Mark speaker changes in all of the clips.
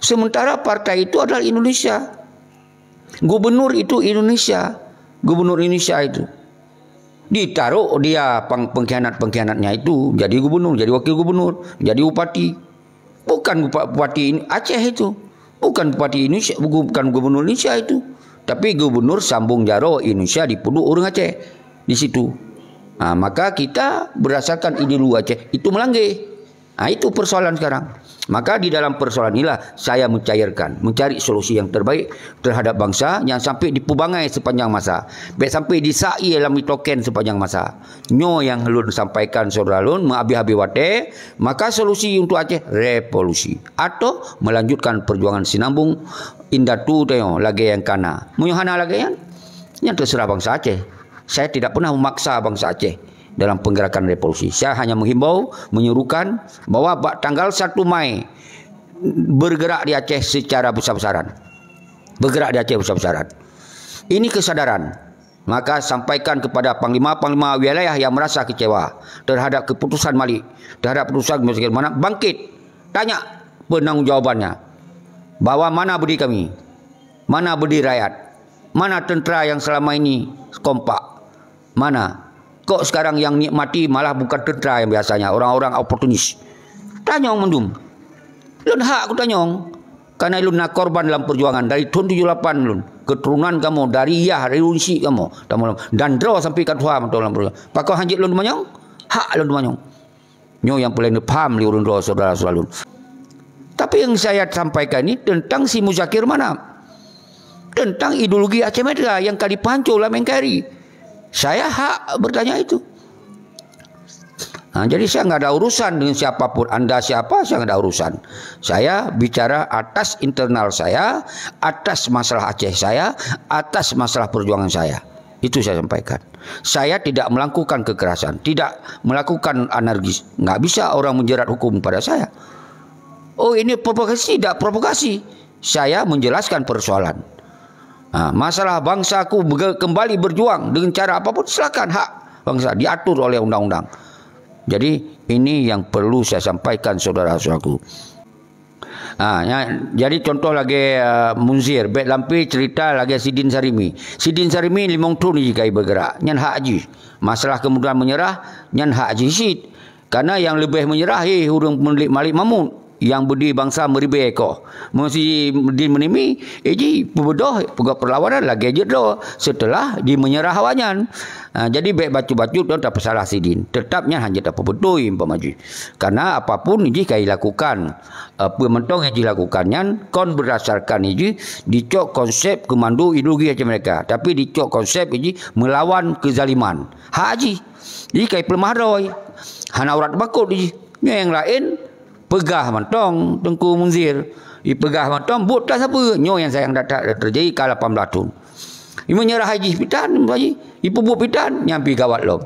Speaker 1: Sementara partai itu adalah Indonesia. Gubernur itu Indonesia. Gubernur Indonesia itu. Ditaruh dia pengkhianat-pengkhianatnya itu jadi gubernur, jadi wakil gubernur, jadi bupati. Bukan bupati Aceh itu. Bukan bupati Indonesia, bukan gubernur Indonesia itu. Tapi gubernur Sambung Jaro Indonesia dipuduk orang Aceh di situ. Maka kita berdasarkan ideologi Aceh itu melanggar. Itu persoalan sekarang. Maka di dalam persoalan inilah saya mencari solusi yang terbaik terhadap bangsa yang sampai dipubangai sepanjang masa. Baik sampai disai dalam token sepanjang masa. Nyo yang Lun sampaikan saudara Lun mengabi-abi wate, maka solusi untuk Aceh revolusi atau melanjutkan perjuangan sinambung indatu teo lagi yang kana. Munyohana lagi yang terserah bangsa Aceh. Saya tidak pernah memaksa bangsa Aceh dalam penggerakan revolusi. Saya hanya menghimbau, menyuruhkan bahwa tanggal 1 Mai bergerak di Aceh secara besar-besaran. Bergerak di Aceh besar-besaran. Ini kesadaran. Maka sampaikan kepada panglima-panglima wilayah yang merasa kecewa terhadap keputusan Malik, terhadap keputusan bagaimana bangkit, tanya penanggungjawabnya. Bahwa mana budi kami? Mana budi rakyat? Mana tentera yang selama ini kompak? Mana? Kok sekarang yang nikmati malah bukan tentera yang biasanya, orang-orang oportunis. Tanyong mendum. Lun hak aku tanyong. Karena lun nak korban dalam perjuangan dari tahun 78 lun. Keturunan kamu dari dari unsi kamu. Dan draw sampai kat Tuhan dalam perjuangan. Pakau hanjit lun manyong? Hak lun manyong. Nyo yang paling paham li urun draw saudara-saudara lun. Tapi yang saya sampaikan ini tentang si Muzakir mana? Tentang ideologi Aceh Medra yang kali pancul dalam NKRI. Saya hak bertanya itu. Jadi saya nggak ada urusan dengan siapapun. Anda siapa, saya nggak ada urusan. Saya bicara atas internal saya, atas masalah Aceh saya, atas masalah perjuangan saya. Itu saya sampaikan. Saya tidak melakukan kekerasan, tidak melakukan anarkis. Nggak bisa orang menjerat hukum pada saya. Oh ini provokasi, tidak provokasi. Saya menjelaskan persoalan. Masalah bangsaku kembali berjuang dengan cara apapun, silakan, hak bangsa diatur oleh undang-undang. Jadi ini yang perlu saya sampaikan saudara-saudaraku. Jadi contoh lagi Munzir, bet lampi cerita lagi Sidin Sarimi. Sidin Sarimi 5 tahun jika bergerak, nyan hak haji. Masalah kemudian menyerah, nyan hak haji sid. Karena yang lebih menyerah hurung Malik Mahmud. Yang budi bangsa meribe ko mesti di menimi pembedoh pegawai perlawanan lagi aja doh setelah di menyerah awanyan. Jadi baik bacu-bacu dan tak salah Sidin tetapnya hanya tak betul pemaju karena apapun ini kai lakukan pementong yang dilakukannya kon berdasarkan ini dicok konsep kemandu ideologi aja mereka tapi dicok konsep ini melawan kezaliman haji jadi kai pelemah roy hana urat bakut ini yang lain pegah mantong Tengku Munzir. Pegah mantong but tak siapa. Nyo yang saya tak terjadi kala 18 tahun. Ia menyerah haji pitan haji. Ia pebuk pitan nyampi gawat lo.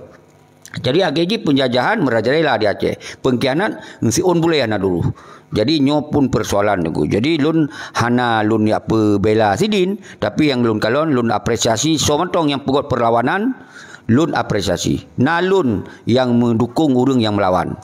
Speaker 1: Jadi haji penjajahan merajalela di Aceh. Pengkhianat si on boleh ana dulu. Jadi nyo pun persoalan tu. Jadi lun hana lun apa bela Sidin tapi yang lun kalon lun apresiasi so mantong yang pegot perlawanan lun apresiasi. Nalun yang mendukung urang yang melawan.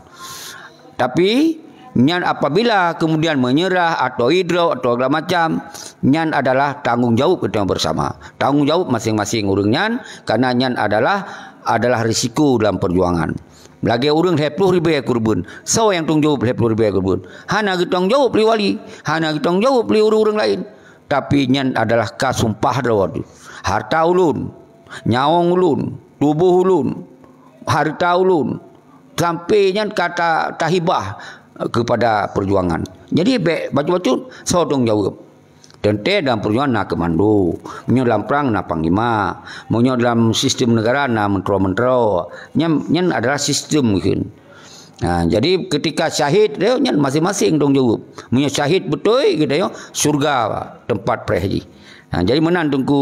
Speaker 1: Tapi nyan apabila kemudian menyerah atau hidro atau segala macam, nyan adalah tanggungjawab kita bersama. Tanggungjawab masing-masing urang nyan karena nyan adalah risiko dalam perjuangan. Lagi urang 20,000 korban. So yang tanggung jawab 20,000 korban. Hana tanggung jawab li wali, hana tanggung jawab li urang lain. Tapi nyan adalah kasumpah dawat. Harta ulun, nyawang ulun, tubuh ulun, harta ulun. Sampai nyan kata tahibah kepada perjuangan. Jadi baca-baca so tanggung jawab. Tente dalam perjuangan nak kemandu, menyo dalam perang nak panglima, menyo dalam sistem negara nak mentero-mentero. Nyan adalah sistem mungkin. Jadi ketika syahid dia nyan masing-masing tanggung jawab. Menyo syahid betul kita yo surga tempat prehaji. Jadi menang Tengku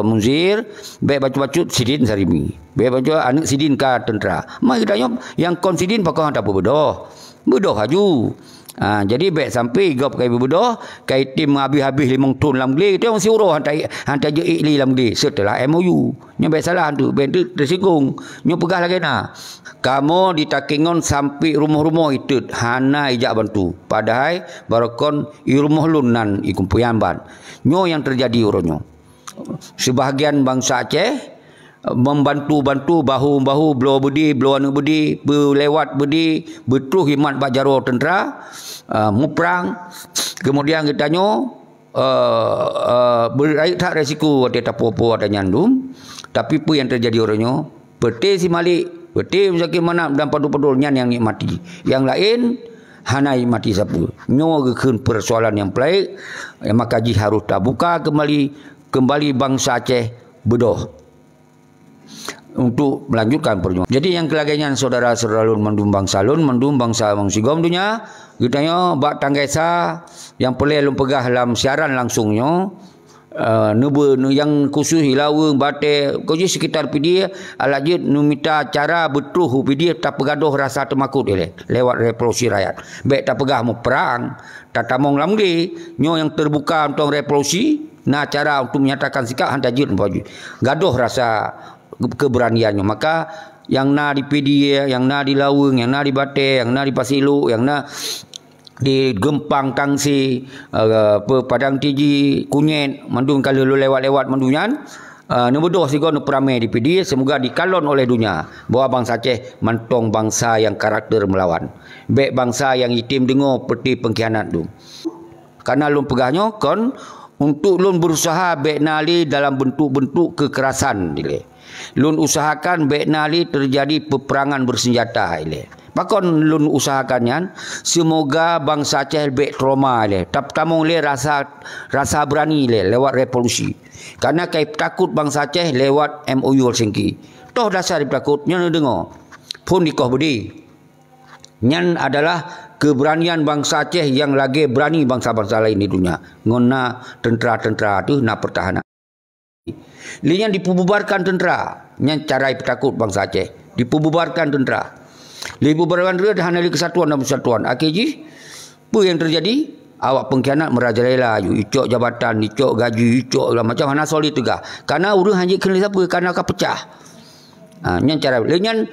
Speaker 1: Munzir, baik baca-baca Sidin Sarimi. Baik baca anak Sidin ka tentera. Mai kita yo yang kon Sidin pakau tak apa bedoh. Bedoh haju. Jadi baik sampai gop kai bebedoh kai tim habis-habis 5 ton lam geli tu mesti uruh hantar je ikli lam geli setelah MOU nya baik salah tu ben tu tersinggung nya pegah lagi nah kamu ditakingon sampai rumah-rumah itu hana ijak bantu padahal barakon i rumah lunan i kumpuyan ban nyo yang terjadi uronyo sebahagian bangsa Aceh membantu-bantu bahu-bahu belau budi belau anu budi berlewat budi betuh himat bak jaro tentera muprang kemudian kita nyo beraik tak resiko ada tapu-tapu ada nyandum tapi pu yang terjadi orangnya peti si malik peti misaki mana dan padu-padu nyan yang nikmati yang lain hanai mati sapu nyo gekeun persoalan yang pelik maka ji harus terbuka kembali bangsa Aceh bedoh untuk melanjutkan perjuangan. Jadi yang kelagaian saudara-saudara lun mandum bangsa Bang Sigom dunia kitanya bak tanggesa yang pelai lun pegah dalam siaran langsungnya yang khusus hilaweng bate koji sekitar pidi alajid nu minta cara betuh pidi tak pegaduh rasa temakut ele lewat revolusi rakyat baik tak pegah mu perang tak tamong lamdi nyo yang terbuka untuk revolusi nah cara untuk menyatakan sikap hantajir baju gaduh rasa keberaniannya maka yang na di pidi yang na di laweng yang na di bate yang na di pasilu yang na di Gempang Tangsi Padang Tiji Kunyit mandung kalau lu lewat-lewat mandunyan Nubudoh sigon peramai di PD semoga dikalon oleh dunia bahwa bangsa Aceh mantong bangsa yang karakter melawan baik bangsa yang itim dengar peti pengkhianat tu karena lun pegahnya kon untuk lun berusaha baik nali dalam bentuk-bentuk kekerasan dile lun usahakan baik nali terjadi peperangan bersenjata ile pakon lun usahakannya semoga bangsa Aceh baik trauma ile tak tamong le rasa berani le lewat revolusi karena kai takut bangsa Aceh lewat MOU Helsinki toh dasar takut nya dengar pun dikoh budi nyan adalah keberanian bangsa Aceh yang lagi berani bangsa-bangsa lain di dunia ngona tentera-tentera tu nak pertahanan lian dipububarkan tentera nyan cara takut bangsa Aceh dipububarkan tentera dipububarkan tentera hanya kesatuan dan persatuan AKJ apa yang terjadi awak pengkhianat merajalela icok jabatan icok gaji icok macam mana solid juga karena urang hanjik kena siapa karena akan pecah nyan cara lian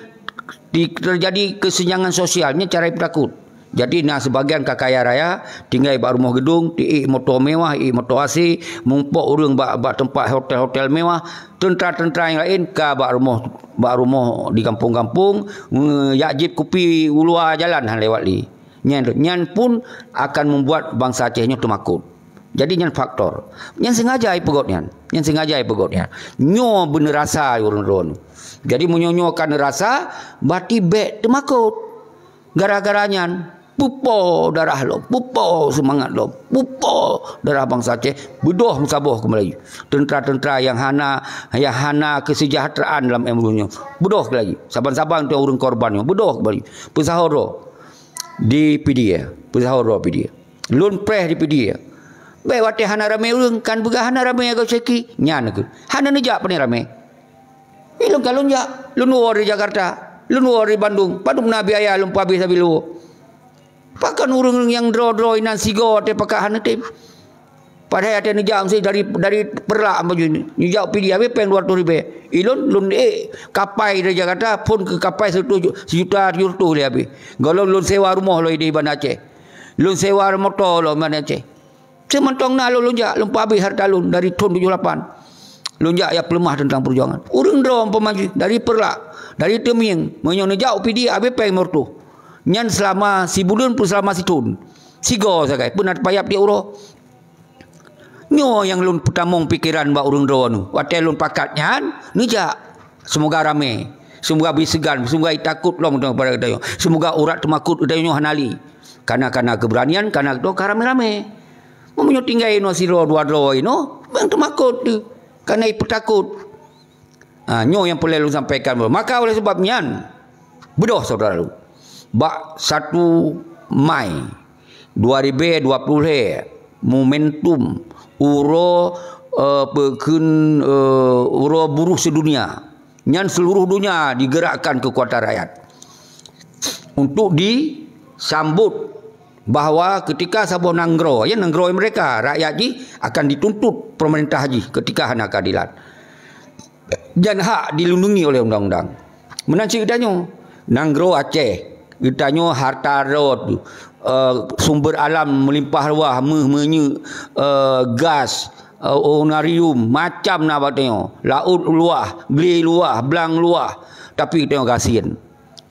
Speaker 1: terjadi kesenjangan sosialnya cara takut jadi nah sebagian kakaya raya tinggal bak rumah gedung ti motor mewah motor AC mumpok urang bak tempat hotel-hotel mewah tentera-tentera yang lain ka bak rumah di kampung-kampung yakjib kopi ulua jalan han lewat li nyan pun akan membuat bangsa Acehnya temakut jadi nyan faktor nyan sengaja ipegotnya nyo bener rasa urang-urang jadi menyonyokan rasa berarti bek temakut gara-gara nyan pupo darah lo, pupo semangat lo, pupo darah bangsa Aceh, bedoh musaboh ke Melayu. Tentera-tentera yang hana kesejahteraan dalam MOU-nya, bedoh ke lagi. Saban-saban tu orang korbannya, bedoh ke Melayu. Pesahoro di PDA, Lun preh di PDA. Baik wate hana ramai orang kan begah hana ramai agak seki nyan ke. Hana nejak pani ramai. Ilung kalun jak, lun war di Jakarta, lun war di Bandung, padung na biaya lun habis sabilu. Pakan urang yang draw inan sigo te pakak hana tim. Padahal ada nejak mesti dari perlak baju ni. Nejak pilih habis peng 200,000. Ilun lun kapai dari Jakarta pun ke kapai 1 juta le habis. Kalau lun sewa rumah lo di Bandar Aceh. Lun sewa motor lo Bandar Aceh. Sementong na lun jak lun habis harta lun dari tahun 78. Lun jak ya pelemah tentang perjuangan. Urang draw pemaju dari perlak, dari Teming, menyo nejak pilih habis peng mortu. Nyan selama si bulan pun selama si tahun. Sigo sagai pun ada payap dia uroh. Nyo yang lun pertamong pikiran bak urang draw nu. Watel lun pakat nyan nijak. Semoga rame. Semoga bisegan, semoga takut lo pada kita. Semoga urat temakut udah hanali. Karena keberanian, karena do rame-rame. Memunyo tinggal no siro dua draw ino, bang temakut tu. Karena takut. Nyo yang perlu lu sampaikan. Maka oleh sebab nyan bedoh saudara lu. Bak 1 Mai 2020 momentum uro buruh sedunia nyan seluruh dunia digerakkan kekuatan rakyat untuk disambut bahawa ketika sabo nanggro mereka rakyat ji akan dituntut pemerintah ji ketika hana keadilan dan hak dilindungi oleh undang-undang. Menanci kitanya nanggro Aceh, kitanya harta rod, sumber alam melimpah ruah, gas, onarium, macam nak batanya, laut luah, beli luah, belang luah, tapi kita kasihan.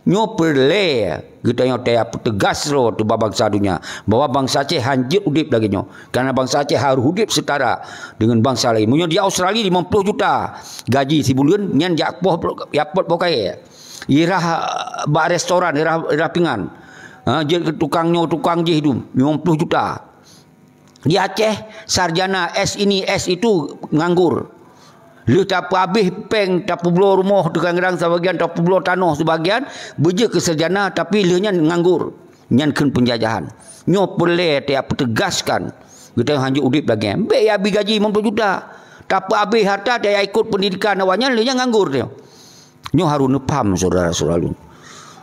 Speaker 1: Nyo perle kita nyo tegas ro tu bangsa dunia bahwa bangsa Aceh hanjit udip lagi nyo, karena bangsa Aceh harus udip setara dengan bangsa lain. Munyo di Australia 50 juta gaji si bulan nyan jakpoh yapot pokai irah ba restoran irah pingan je tukang je hidup 50 juta. Di Aceh sarjana S ini S itu nganggur. Lu tak habis peng, tak pulau rumah tukang-tukang sebagian, tak pulau tanah sebagian, beja ke sarjana tapi lehnya nganggur. Nyan ken penjajahan. Nyo perle tiap tegaskan. Kita hanjut udip lagi. Be ya bi gaji 50 juta. Tak habis harta dia ikut pendidikan awalnya lehnya nganggur dia. Nyo harus nepam saudara-saudara lu.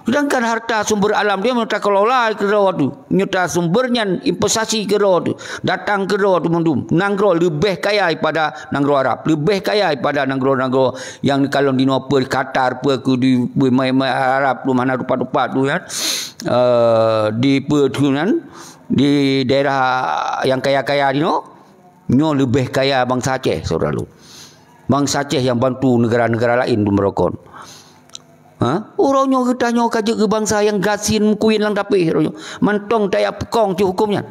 Speaker 1: Sedangkan harta sumber alam dia minta kelola ke rawa tu. Minta sumbernya investasi ke rawa tu. Datang ke rawa tu mendum. Nanggro lebih kaya daripada nanggro Arab. Lebih kaya daripada nanggro-nanggro yang kalau di Nopal, Qatar, di Arab tu mana tempat-tempat tu kan. Di Pertunan, di daerah yang kaya-kaya di Nyo lebih kaya bangsa Aceh saudara lu. Bangsa Aceh yang bantu negara-negara lain tu merokok. Orangnya kita nyo kaji ke bangsa yang gasin kuin lang tapi mantong daya pekong tu hukumnya.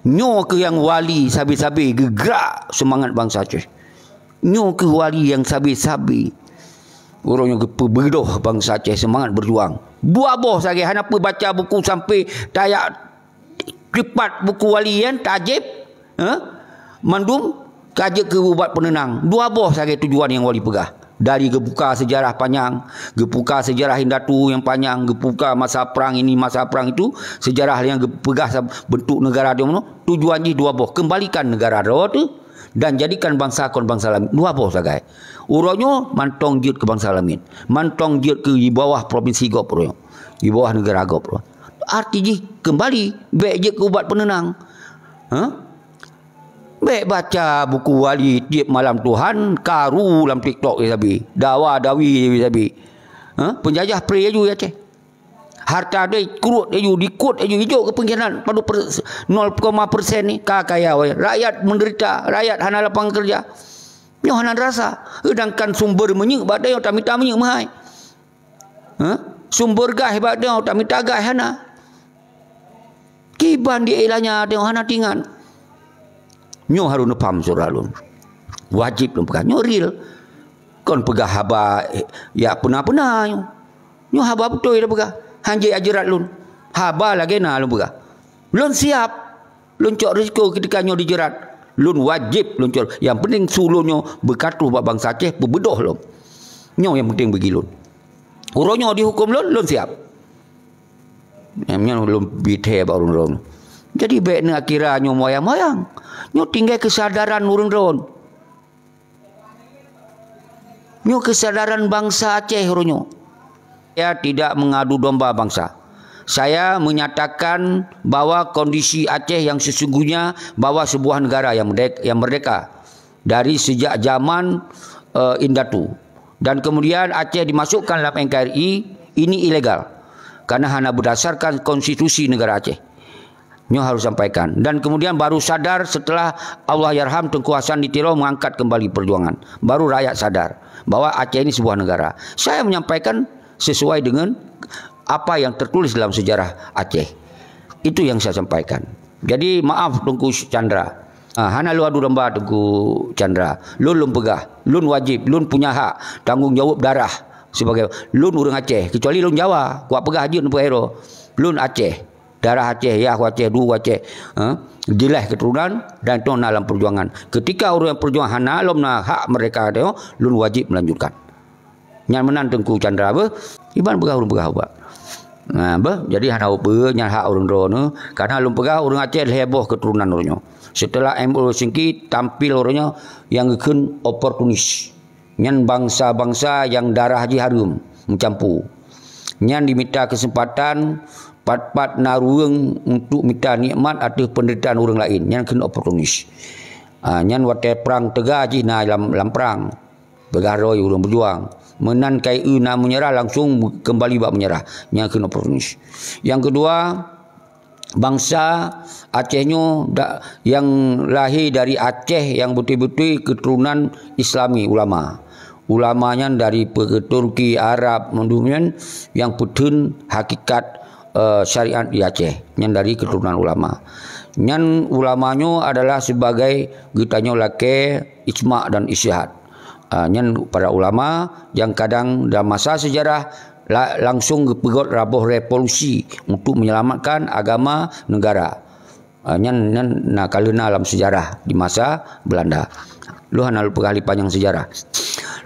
Speaker 1: Nyo ke yang wali sabi-sabi gerak semangat bangsa Aceh. Nyo ke wali yang sabi-sabi orangnya ke pebedoh bangsa Aceh semangat berjuang. Buah boh sagi hana pu baca buku sampai daya kripat buku wali yang tajib mandum kaji ke ubat penenang. Dua boh sagi tujuan yang wali pegah. Dari gebuka sejarah panjang, gebuka sejarah Hindatu yang panjang, gebuka masa perang ini, masa perang itu, sejarah yang pegah bentuk negara dia tujuannya dua boh, kembalikan negara dia tu dan jadikan bangsa kon bangsa lain. Dua boh sagai. Urangnya mantong jut ke bangsa lain. Mantong jut ke di bawah provinsi Gop urang. Di bawah negara Gop. Artinya kembali baik je ke ubat penenang. Baik baca buku wali tiap malam Tuhan, karu dalam TikTok ya sabi. Dawa dawi ya sabi. Penjajah pray aju ya Aceh. Harta dia kurut aju, dikut aju hijau ke pengkhianat pada 0,% ni kaya rakyat menderita, rakyat hana lapang kerja. Nyo hana rasa. Sedangkan sumber menyek badai tak minta menyek mahai. Sumber gas badai tak minta gas hana. Kiban dia ilahnya dia hana tingan. Nyo harus nepam saudara lu. Wajib lu pegang. Nyo real. Kon pegah haba ya pernah-pernah nyo. Nyo haba betul dah pegah. Hanjai ajarat lu. Haba lagi na lu pegah. Lun siap. Lun cok risiko ketika nyo dijerat. Lun wajib lun cok. Yang penting sulu nyo berkatuh buat bangsa Aceh berbedoh lu. Nyo yang penting bagi lun. Urang nyo dihukum lun siap. Nyo lun bithe baru lun. Jadi baik nak kira nyo moyang-moyang. Nyo tinggal kesadaran urang ron. Nyo kesadaran bangsa Aceh nyo. Saya tidak mengadu domba bangsa. Saya menyatakan bahwa kondisi Aceh yang sesungguhnya bahwa sebuah negara yang merdeka dari sejak zaman Hindatu. Dan kemudian Aceh dimasukkan dalam NKRI, ini ilegal. Karena hanya berdasarkan konstitusi negara Aceh. Nyo harus sampaikan. Dan kemudian baru sadar setelah Allah yarham Tengku Hasan Ditiro mengangkat kembali perjuangan. Baru rakyat sadar bahwa Aceh ini sebuah negara. Saya menyampaikan sesuai dengan apa yang tertulis dalam sejarah Aceh. Itu yang saya sampaikan. Jadi maaf Tengku Chandra. Hana lu adu domba Tengku Chandra. Lun pegah. Lun wajib. Lun punya hak. Tanggungjawab darah. Sebagai lun orang Aceh. Kecuali lun Jawa. Kuat pegah je nampak hero. Lun Aceh. Darah Aceh, ya Aceh, dua Aceh. Jelas keturunan dan itu dalam perjuangan. Ketika orang yang perjuangan hana lom na hak mereka dia, lun wajib melanjutkan. Nyan menan Tengku Chandra be, iban pegah urang pegah ba. Jadi hana be nyan hak orang rono karena lum pegah orang Aceh heboh keturunan orangnya. Setelah MO Singki tampil orangnya yang keun oportunis. Nyan bangsa-bangsa yang darah haji harum mencampur. Nyan diminta kesempatan pat-pat naruang untuk minta nikmat atau penderitaan orang lain. Yang kena oportunis. Yang waktu perang tegak je dalam perang. Bergaroi orang berjuang. Menan kai nak menyerah langsung kembali bak menyerah. Yang kena oportunis. Yang kedua, bangsa Acehnya yang lahir dari Aceh yang betul-betul keturunan Islami ulama. Ulamanya dari Turki, Arab, mendumian yang putun hakikat syariat di Aceh. Yang dari keturunan ulama. Yang ulamanya adalah sebagai gitanya laki ijma' dan isyihad. Yang para ulama yang kadang dalam masa sejarah langsung pegot rabuh revolusi untuk menyelamatkan agama negara. Nak kalena dalam sejarah di masa Belanda. Lu hana lupa kali panjang sejarah.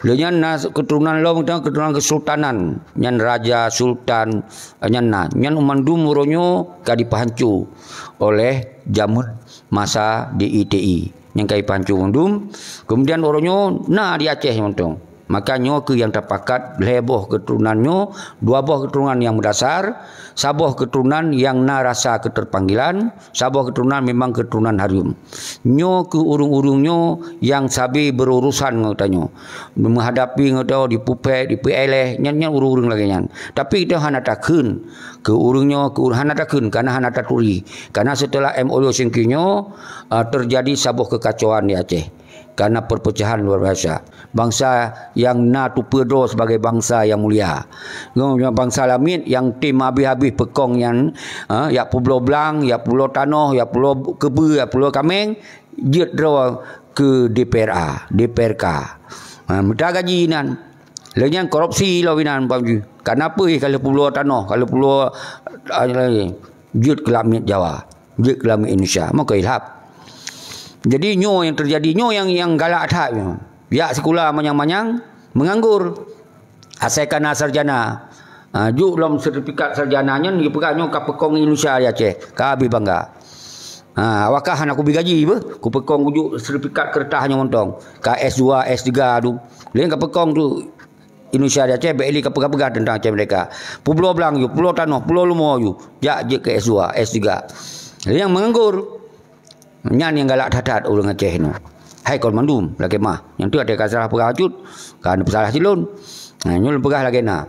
Speaker 1: Lenyan keturunan lo keturunan kesultanan, nyan raja sultan nyan umandum muronyo ka dipahancu oleh jamun masa di ITI. Yang kai pancu undum, kemudian oronyo di Aceh montong. Makanya ke yang terpakat leboh keturunannya, dua buah keturunan yang berdasar, sabuh keturunan yang rasa keterpanggilan, sabuh keturunan memang keturunan harum. Nyo ke urung-urungnya yang sabi berurusan ngotanya. Menghadapi ngotao di pupek, di peleh, nyan urung-urung lagi nyan. Tapi kita hana takun ke urungnya, ke hana takun karena hana taturi. Karena setelah MOU singkinyo terjadi sabuh kekacauan di Aceh. Karena perpecahan luar biasa. Bangsa yang tupedo sebagai bangsa yang mulia. Bangsa Lamit yang tim habis-habis pekong yang ya Pulau Blang, ya Pulau Tanoh, ya Pulau Kebe, ya Pulau Kameng, jet draw ke DPRK. Minta gaji nan. Lenyan korupsi lah winan bangju. Kenapa kalau Pulau Tanoh, kalau Pulau jet ke Lamit Jawa, jet ke Lamit Indonesia, mau ke ilhab. Jadi nyo yang terjadi, nyo yang galak tak. Ya sekolah manyang-manyang menganggur. Asalkan sarjana. Juk dalam sertifikat sarjananya ni pegang nyo ka pekong Indonesia ya Aceh. Ka abi bangga. Awakah aku bigaji be? Ku pekong ujuk sertifikat kertasnya montong. Ka S2, S3 tu. Lain ka pekong tu Indonesia di Aceh beli ka pegang-pegang tentang Aceh mereka. Pulau Blang you, Pulau Tanoh, Pulau Lumo you. Ya je ke S2, S3. Yang menganggur. Nyan yang galak tatat orang Aceh ni. Hai kon mandum lagi mah. Yang tu ada kasalah perajut, kan pesalah silun. Nyul pegah lagi na.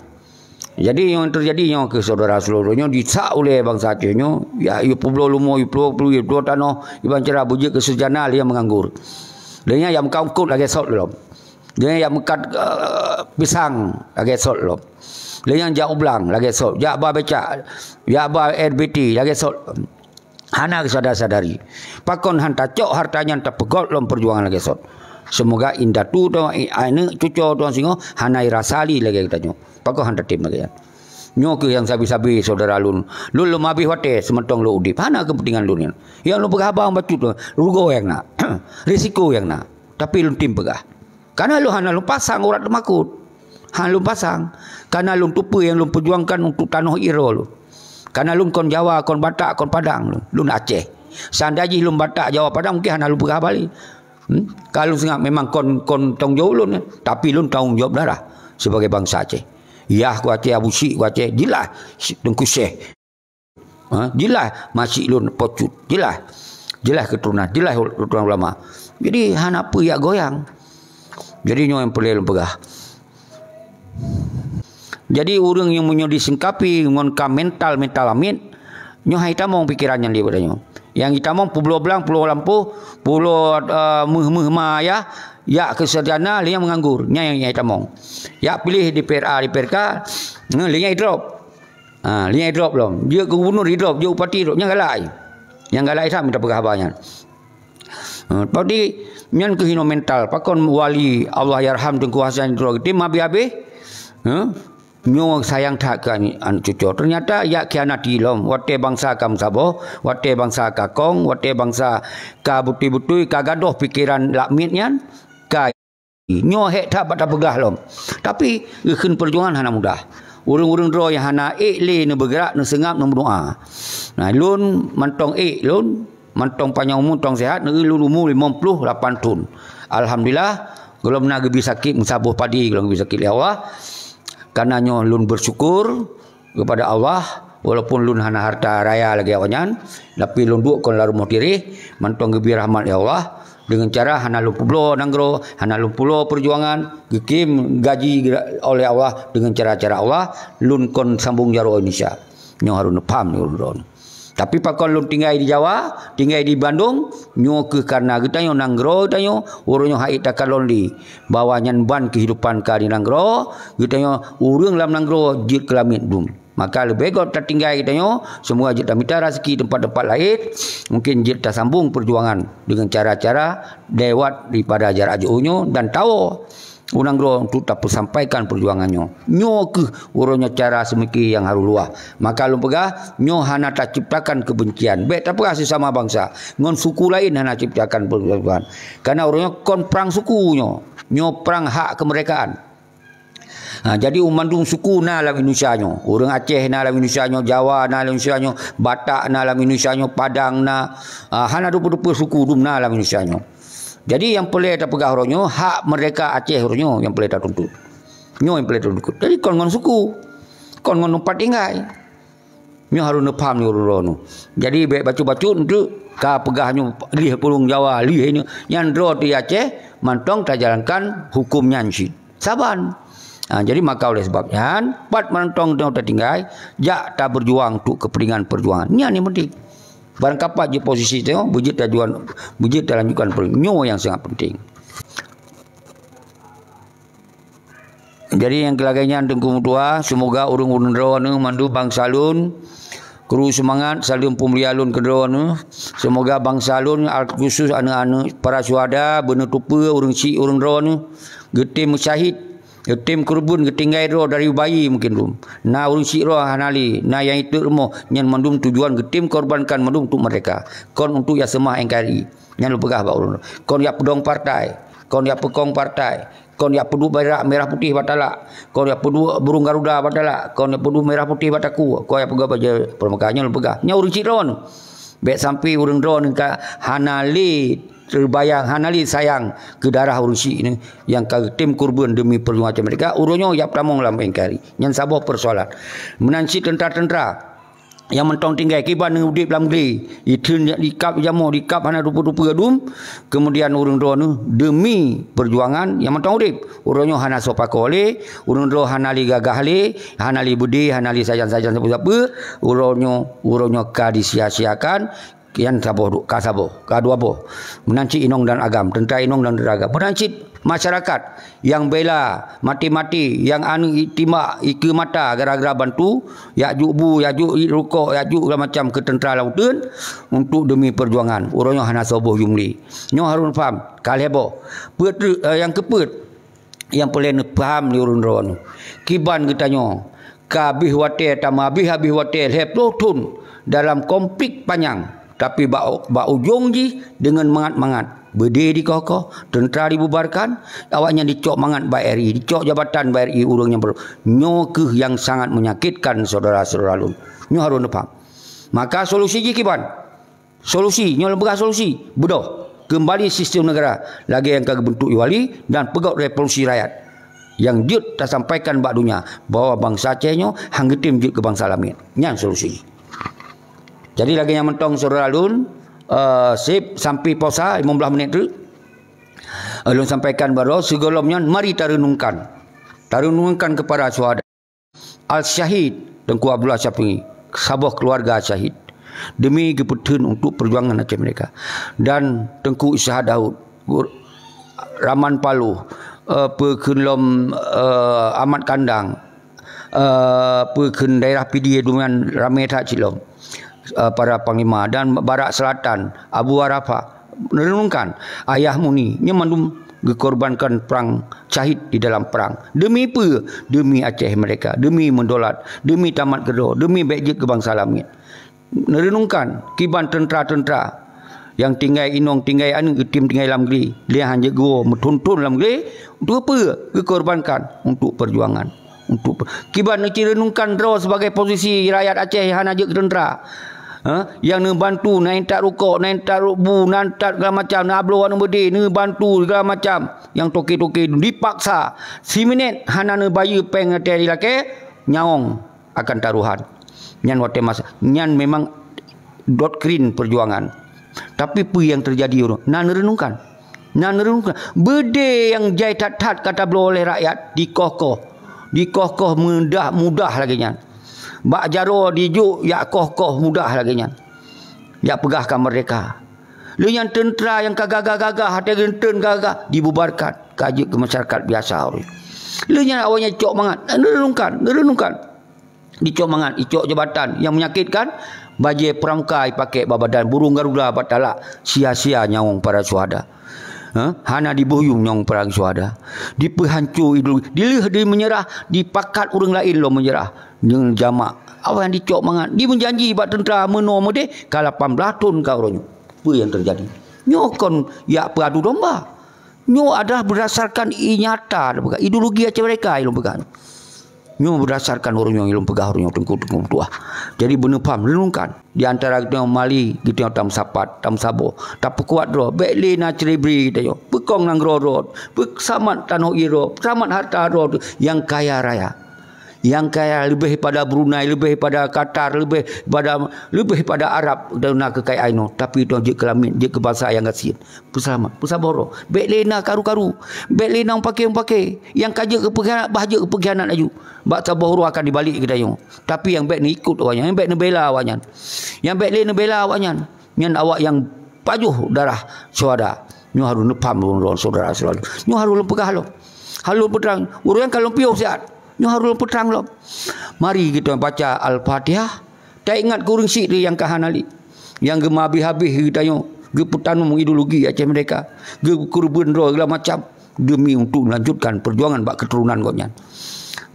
Speaker 1: Jadi yang terjadi yang ke saudara seluruhnya disak oleh bangsa Aceh nyo, ya Pulau Lumo, Pulau Tanoh, iban cara bujik ke sejana dia menganggur. Dia yang mengangkut lagi sot lom. Dia yang mekat pisang lagi sot lom. Dia yang jak ublang lagi sot, jak ba becak, jak ba RBT lagi sot. Hana sadar-sadari. Pakon hanta cok hartanya hanta pegot lom perjuangan lagi sot. Semoga indah tu ini cucu tuan singo hanai rasali lagi kita nyo. Pakon hanta tim lagi ya. Nyo ke yang sabi-sabi saudara lun. Lun lu mabih wate sementong lu udip. Hana kepentingan lun yang. Yang lu pegah abang bacut tu. Rugo yang nak. Risiko yang nak. Tapi lun tim pegah. Karena lu hana lu pasang urat makut. Hana lu pasang. Karena lun tupu yang lu perjuangkan untuk tanah iro lu. Karena lun kon Jawa, kon Batak, kon Padang, lun Aceh. Seandainya lun Batak, Jawa, Padang mungkin hana lun pegah balik. Kalau sangat memang kon tanggung jawab lun, tapi lun tanggung jawab darah sebagai bangsa Aceh. Ya ku Aceh, Abu Syik ku Aceh, jilah Tengku Syekh. Jilah masih lun pocut, jilah keturunan, jilah keturunan ulama. Jadi hana apa ya goyang. Jadi nyo yang perlu lun pegah. Jadi orang yang punya disingkapi dengan mental Lamit, nyo hai tamong pikirannya dia padanya. Yang kita mau Pulau Blang, Pulau Lampu, Pulau Maya, ya kesejana dia menganggur. Nya yang tamong. Ya pilih di DPRK, dia drop. Dia drop belum. Dia gubernur di drop, dia upati drop, yang galai. Yang galai sama minta pegawaian. Tapi nyan kehino mental, pakon wali Allah yarham dan kuasa drop tim habis-habis. Nyo sayang tak ke anak cucu. Ternyata ya kianati lom. Wate bangsa kam sabo, wate bangsa kakong, wate bangsa ka buti-buti ka gadoh pikiran lakmitnya ka nyo hek tak pada pegah lom. Tapi keun perjuangan hana mudah. Urung-urung dro yang hana le ne bergerak ne sengap ne berdoa. Nah lun mantong lun mantong panjang umur tong sehat ne lun umur 58 tahun. Alhamdulillah kalau nak gebi sakit mensabuh padi kalau gebi sakit Allah. Karenanya lun bersyukur kepada Allah walaupun lun hana harta raya lagi awanyan, tapi lun duk kon la rumah diri mantong gebi rahmat ya Allah dengan cara hana lun pulo nanggro, hana lun pulo perjuangan gekim gaji oleh Allah dengan cara-cara Allah lun kon sambung jaro Indonesia. Nyo harun paham ni lun. Tapi pakon lun tinggal di Jawa, tinggal di Bandung, nyo ke karena kita nyo nanggro tanyo, urunyo hait takkan lonli. Bawa nyan ban kehidupan ka di nanggro, kita nyo urung lam nanggro jit kelamit dum. Maka lebih kau tertinggal kita nyo, semua jit minta rezeki tempat-tempat lain, mungkin jit sambung perjuangan dengan cara-cara lewat daripada jarak jauh nyo dan tahu unang gro untuk tak sampaikan perjuangannya. Nyo ke urunnya cara semiki yang harus luah. Maka lu pegah nyo hana tak ciptakan kebencian. Baik tak pegah sesama bangsa. Ngon suku lain hana ciptakan perjuangan. Karena urunnya kon perang suku nyo. Nyo perang hak kemerdekaan. Jadi umandung suku na dalam Indonesia nyo. Urang Aceh na dalam Indonesia nyo, Jawa na dalam Indonesia nyo, Batak na dalam Indonesia nyo, Padang na hana 20 suku dum na dalam Indonesia nyo. Jadi yang boleh tak pegah orangnya hak mereka Aceh orangnya yang boleh tak tuntut. Nyo yang boleh tuntut. Jadi kon ngon suku, kon ngon tempat tinggal. Nyo harus paham ni orang. Jadi baik bacu-bacu untuk ka pegahnya lih pulung Jawa lih ini yang dro di Aceh mantong tak jalankan hukum nyansi. Saban. Jadi maka oleh sebabnya pat mantong tak tinggal jak tak berjuang untuk kepentingan perjuangan. Ni yang penting. Barang kapat je posisi tu, bujit tak lanjutkan nyo yang sangat penting. Jadi yang kelagainya tengku tua, semoga urung-urung rawana mandu bangsa lun, kru semangat salun pemlialun ke rawana. Semoga bangsa lun khusus anak-anak para syuhada benutupa urung si urung rawana, getim syahid. Tim kurbun ketinggai roh dari bayi mungkin rum. Na urung si roh hanali. Na yang itu rumo nyan mandum tujuan getim korbankan mandum untuk mereka. Kon untuk ya semah NKRI. Nyan lu pegah ba urung. Kon ya pedong partai. Kon ya pekong partai. Kon ya pedu merah putih batala. Kon ya pedu burung garuda batala. Kon ya pedu merah putih bataku. Kon ya pegah baja permakanya lu pegah. Nya urung si roh nu. Baik sampai urung roh ka hanali terbayang hanali sayang ke darah urusi ini yang tim kurban demi perjuangan mereka urunyo yap tamong lam engkari yang sabar persoalan menansi tentera-tentera yang mentong tinggal kiban dengan udip dalam geli itu dikap jamu dikap hana rupa-rupa gadum kemudian urung doa nu demi perjuangan yang mentong udip urunyo hana sopako le urung doa hana li gagah le hana li budi hana li sajan-sajan siapa-siapa urunyo ka disia-siakan kian saboh kadua boh menanci inong dan agam tentera inong dan deraga menanci masyarakat yang bela mati-mati yang anu timak iki mata gara-gara bantu ya jubu ya ju rukuk ya ju macam ke tentera lautan untuk demi perjuangan urangnya hana soboh jumli nyo harun faham kalebo yang keput yang boleh faham ni urun-urun kiban kita nyo kabih wate tamabih habih wate heptun dalam konflik panjang tapi ba ujung ji dengan mangat-mangat berdiri di kokoh tentera dibubarkan awaknya dicok mangat BRI dicok jabatan BRI urangnya nyo ke yang sangat menyakitkan saudara-saudara lun nyo harus faham maka solusi ji kiban solusi nyo lembaga solusi bedoh kembali sistem negara lagi yang kagak bentuk wali dan pegaut revolusi rakyat yang jut tak sampaikan bak dunia bahwa bangsa Aceh nyo hanggetim jut ke bangsa lain nyan solusi. Jadi lagi yang mentong saudara lun sip sampai posa 15 menit tu lun sampaikan baru segolomnya mari tarenungkan kepada syuhada al syahid Tengku Abdullah Syafi'i sabah keluarga syahid demi keputusan untuk perjuangan Aceh mereka dan Tengku Ishak Daud Raman Palu pekenlom Ahmad Kandang peken daerah PD dengan ramai tak cilom para panglima dan Barat Selatan Abu Arafah merenungkan ayah muni nyemandum dikorbankan perang syahid di dalam perang demi apa demi Aceh mereka demi mendolat demi tamat kedua demi baik ke bangsa langit merenungkan kiban tentera-tentera yang tinggal inong tinggal anu tim tinggal dalam geli dia hanya go metuntun dalam geli untuk apa dikorbankan untuk perjuangan untuk kiban nak renungkan draw sebagai posisi rakyat Aceh hanya je tentera yang bantu naik tak rukuk naik tak rubu nantat segala macam nak ablo anu berde ne bantu segala macam yang toke-toke dipaksa si minit hana ne bayu peng ateri lake nyaong akan taruhan Nyan wate masa. Nyan memang doktrin perjuangan. Tapi apa yang terjadi orang? Nan renungkan. Bede yang jai tat-tat kata belah oleh rakyat dikokoh mudah lagi nyan. Bak jaro dijuk ya kokoh mudah lagi nyan. Ya pegahkan mereka. Lu yang tentera yang gagah-gagah hati genten gagah dibubarkan kaji ke masyarakat biasa. Lu yang awalnya cok mangat, renungkan. Dicok mangat, icok jabatan yang menyakitkan bajai perangkai pakai babadan burung garuda batala sia-sia nyawang para syuhada. Hana diboyong nyawang para syuhada. Dipehancur ideologi, dia menyerah, dipakat orang lain lo menyerah. Dengan jamak awak yang dicok mangat, dia menjanji bak tentera meno mede kalau 18 tahun kau ronyo. Apa yang terjadi? Nyokon ya peradu domba. Nyo adalah berdasarkan nyata ideologi aja mereka ilmu pegang. Nyo berdasarkan orang yang ilmu pegang orang yang tengku tua. Jadi benar paham renungkan di antara kita Mali kita tam sapat tam sabo tak kuat ro bekle na celebri kita yo pekong nang rorot samat tanah iro samat harta ro yang kaya raya. Yang kaya lebih pada Brunei, lebih pada Qatar, lebih pada Arab dan nak kekayaan no. Tapi itu je kelamin, je kebangsa yang gasin. Pusaboro. Beklena karu-karu. Beklena pakai. Yang kaja kepengkhianat, bahagia kepengkhianat aju. Bak saboro akan dibalik kita yo. Tapi yang bek ni ikut awaknya, yang bek ni bela awaknya. Yang bek ni bela awaknya. Yang awak yang pajuh darah syuhada. Nyu harus nepam saudara selalu. Nyu harus lepegah lo. Halu pedang. Urang kalau piuh siat. Nyo harus perang lo. Mari kita baca Al-Fatihah. Tak ingat kurang sik yang kahanali. Yang gema habis-habis kita yo. Ge petanum ideologi aceh mereka. Ge kurban ro segala macam demi untuk melanjutkan perjuangan bak keturunan koknya.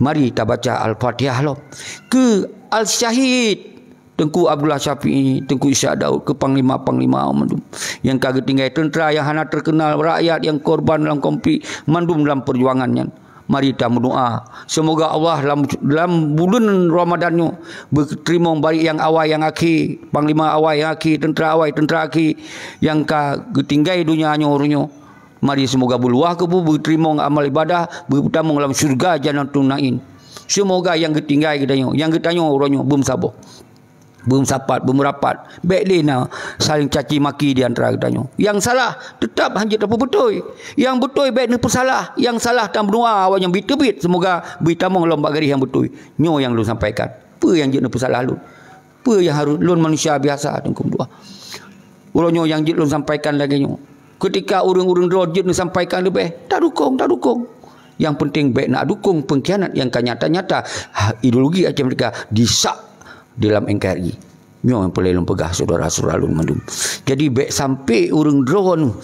Speaker 1: Mari kita baca Al-Fatihah lo. Ke Al-Syahid Tengku Abdullah Syafi'i, Tengku Isyak Daud, ke panglima-panglima mandum. Yang kagak tinggal tentera yang hana terkenal, rakyat yang korban dalam konflik mandum dalam perjuangannya. Mari kita berdoa semoga Allah dalam bulan Ramadan ni berterima balik yang awal yang akhir, panglima awal yang akhir, tentera awal tentera akhir yang ka ketinggai dunia nyo. Mari semoga berluah ke berterima amal ibadah bertamung dalam syurga Jannatul Naim. Semoga yang ketinggai kita yang ketanyo orangnya belum sabar. Belum sapat, belum rapat. Baiklah saling caci maki di antara katanya. Yang salah tetap hanya apa betul. Yang betul baik ni pesalah. Yang salah tak berdoa awak yang bitubit. Semoga bertamung lomba garis yang betul. Nyo yang lu sampaikan. Apa yang jadi pesalah lu? Apa yang harus lu manusia biasa tengkum doa. Ulunyo yang jadi lu sampaikan lagi nyo. Ketika orang-orang rojit lu sampaikan lebih, tak dukung. Yang penting baik nak dukung pengkhianat yang nyata-nyata ideologi aja mereka disak dalam NKRI. Nyo yang paling pegah saudara-saudara lu mandum. Jadi baik sampai orang drone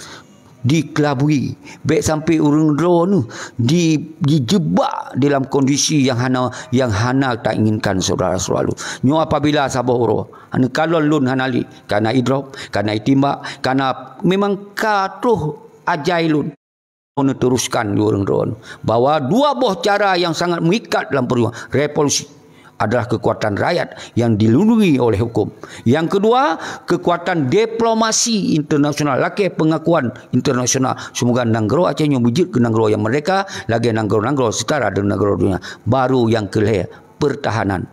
Speaker 1: dikelabui, baik sampai orang drone dijebak dalam kondisi yang hana tak inginkan saudara-saudara lu. Nyo apabila sabah oro, anu kalon lun hanali karena idrop, karena itimbak, karena memang katuh ajailun. Ono teruskan di orang drone bahwa dua buah cara yang sangat mengikat dalam perjuangan revolusi adalah kekuatan rakyat yang dilindungi oleh hukum. Yang kedua, kekuatan diplomasi internasional, lagi pengakuan internasional. Semoga nanggro Aceh yang bujit ke nanggro yang mereka, lagi nanggro setara dengan nanggro dunia. Baru yang kelih, pertahanan.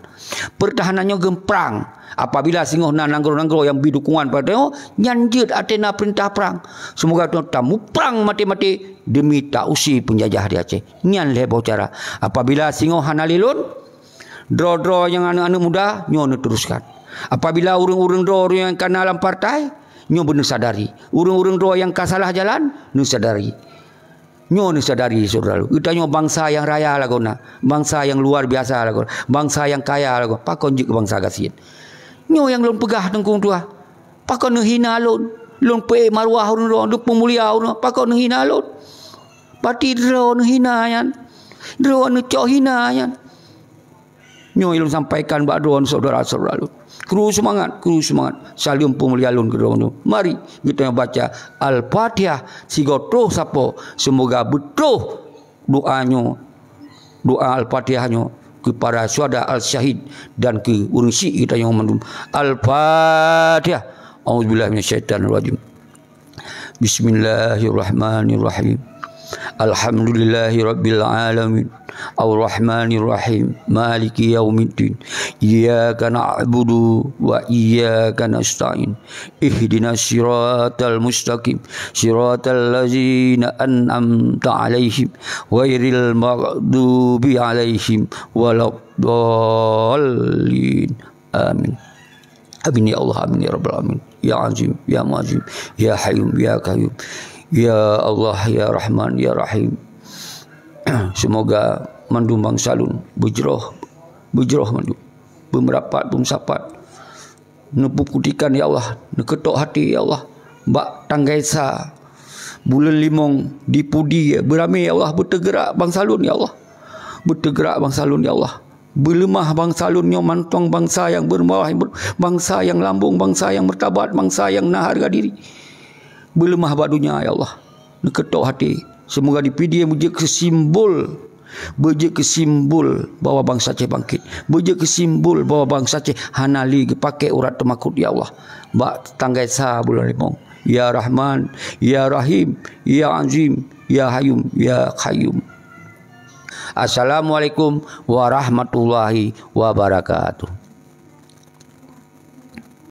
Speaker 1: Pertahanannya gemprang. Apabila singoh nanggro yang bidukungan pada nyanjut atena perintah perang. Semoga tamu perang mati-mati demi tak usi penjajah di Aceh. Nyan lebo cara. Apabila singoh hanalilun draw yang anak-anak muda nyo teruskan. Apabila urang-urang draw yang kena dalam partai nyo benar sadari. Urang-urang draw yang kasalah jalan nyo sadari. Nyo sadari saudara. Kita nyo bangsa yang raya lagona, bangsa yang luar biasa lagona, bangsa yang kaya lagona. Pakon je ke bangsa gasin. Nyo yang lon pegah tengkung tua. Pakon hina lon. Lon pe marwah urang draw pemulia urang. Pakon hina lon. Pati draw hina yan. Draw cok hina yan. Nyo ilmu sampaikan bak doan saudara-saudara lu. Kru semangat. Salim pemulia lun ke doan. Mari kita baca Al-Fatihah. Sigotoh sapo. Semoga betul doanya. Doa Al-Fatihahnya kepada syuhada al-syahid dan ke urang syik kita yang mandum. Al-Fatihah. A'udzubillahi minasyaitonir rajim. Bismillahirrahmanirrahim. Alhamdulillahi Rabbil Alamin, Ar-Rahmanir Rahim, Maliki Yaumiddin, Iyyaka na'budu wa iyyaka nasta'in, Ihdinas siratal mustaqim, siratal ladzina an'amta 'alaihim, ghairil maghdubi 'alaihim waladdallin. Amin. Amin ya Allah, amin ya Rabbal alamin. Ya Azim, ya Mu'azim, ya Hayyum, ya Qayyum, ya Allah, ya Rahman, ya Rahim. Semoga mandu bangsalun bujroh mandu bemerapat bumsapat nepuputikan ya Allah, neketok hati ya Allah, bak tanggaisa bulan limong dipudi berame ya Allah, bertegerak bangsalun ya Allah, bertegerak bangsalun ya Allah, berlemah bangsalun yang mantong, bangsa yang bermawah, bangsa yang lambung, bangsa yang bertabat, bangsa yang nah harga diri, berlemah badunya ya Allah, neketok hati. Semoga dipidi berje kesimbol bahawa bangsa Aceh bangkit, berje kesimbol bahawa bangsa Aceh hanali pakai urat temakut ya Allah, bak tanggai sah bulan limong, ya Rahman, ya Rahim, ya Azim, ya Hayyum, ya Qayyum. Assalamualaikum warahmatullahi wabarakatuh.